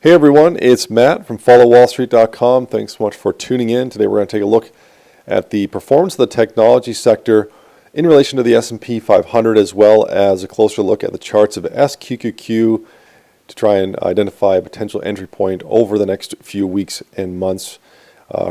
Hey everyone, it's Matt from followwallstreet.com. Thanks so much for tuning in. Today we're going to take a look at the performance of the technology sector in relation to the S&P 500, as well as a closer look at the charts of SQQQ to try and identify a potential entry point over the next few weeks and months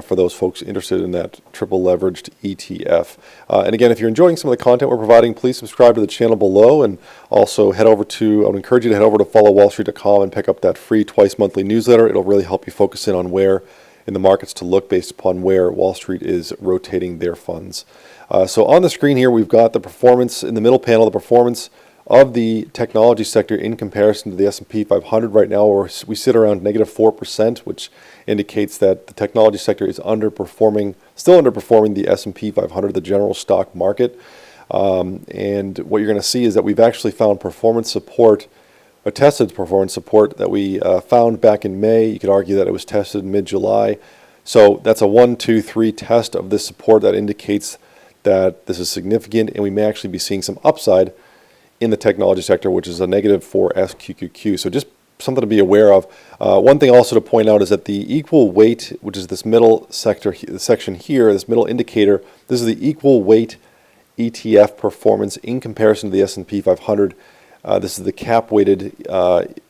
for those folks interested in that triple leveraged ETF. And again, if you're enjoying some of the content we're providing, please subscribe to the channel below, and also I would encourage you to head over to followwallstreet.com and pick up that free twice monthly newsletter. It'll really help you focus in on where in the markets to look based upon where Wall Street is rotating their funds. So on the screen here, we've got the performance in the middle panel, the performance of the technology sector in comparison to the S&P 500 right now, where we sit around negative 4%, which indicates that the technology sector is still underperforming the S&P 500, the general stock market. And what you're going to see is that we've actually found performance support, or tested performance support that we found back in May. You could argue that it was tested in mid-July. So that's a 1, 2, 3 test of this support that indicates that this is significant, and we may actually be seeing some upside in the technology sector, which is a negative for SQQQ. So just something to be aware of. One thing also to point out is that the equal weight, which is this middle section here, this middle indicator, this is the equal weight ETF performance in comparison to the S&P 500. This is the cap-weighted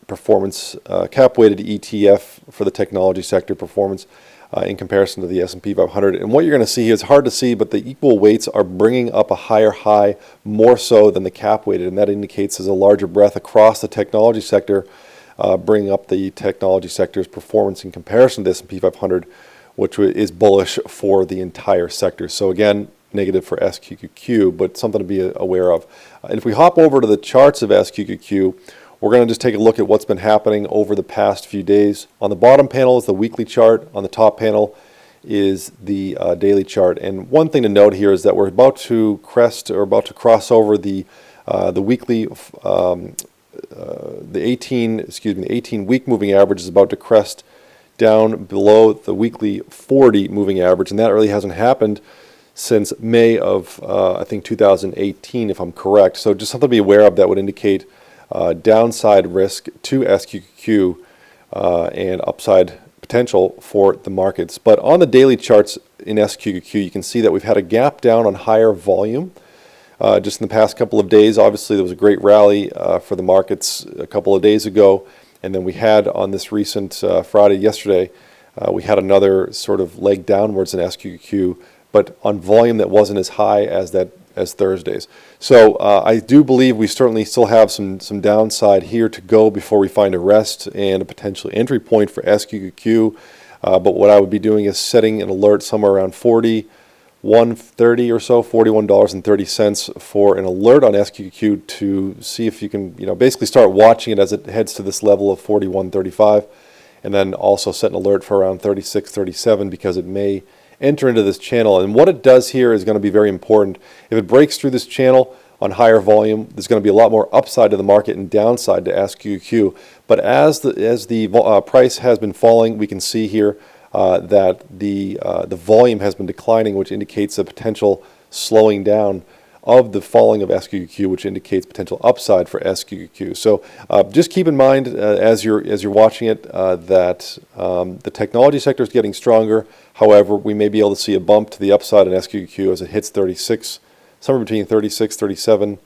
performance, cap-weighted ETF for the technology sector performance in comparison to the S&P 500. And what you're going to see here, it's hard to see, but the equal weights are bringing up a higher high more so than the cap-weighted, and that indicates there's a larger breadth across the technology sector, bringing up the technology sector's performance in comparison to the S&P 500, which is bullish for the entire sector. So again, negative for SQQQ, but something to be aware of. And if we hop over to the charts of SQQQ, we're going to just take a look at what's been happening over the past few days. On the bottom panel is the weekly chart. On the top panel is the daily chart. And one thing to note here is that we're about to crest, or about to cross over the weekly, the 18 week moving average is about to crest down below the weekly 40 moving average, and that really hasn't happened since May of I think 2018, if I'm correct. So just something to be aware of that would indicate downside risk to SQQQ and upside potential for the markets. But on the daily charts in SQQQ, you can see that we've had a gap down on higher volume just in the past couple of days. Obviously, there was a great rally for the markets a couple of days ago, and then we had on this recent Friday yesterday, we had another sort of leg downwards in SQQQ, but on volume that wasn't as high as Thursdays. So I do believe we certainly still have some downside here to go before we find a rest and a potential entry point for SQQQ. But what I would be doing is setting an alert somewhere around $41.30 or so, $41.30 for an alert on SQQQ to see if you can, basically start watching it as it heads to this level of $41.35, and then also set an alert for around $36.37 because it may enter into this channel. And what it does here is going to be very important. If it breaks through this channel on higher volume, there's going to be a lot more upside to the market and downside to SQQQ. But as the price has been falling, we can see here that the volume has been declining, which indicates a potential slowing down of the falling of SQQQ, which indicates potential upside for SQQQ. So just keep in mind as you're watching it that the technology sector is getting stronger. However, we may be able to see a bump to the upside in SQQQ as it hits 36, somewhere between 36, 37,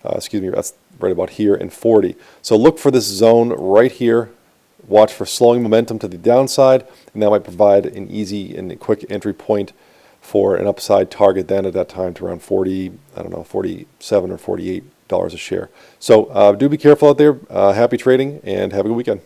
that's right about here, and 40. So look for this zone right here. Watch for slowing momentum to the downside, and that might provide an easy and quick entry point for an upside target then at that time to around 47 or $48 a share. So do be careful out there. Happy trading and have a good weekend.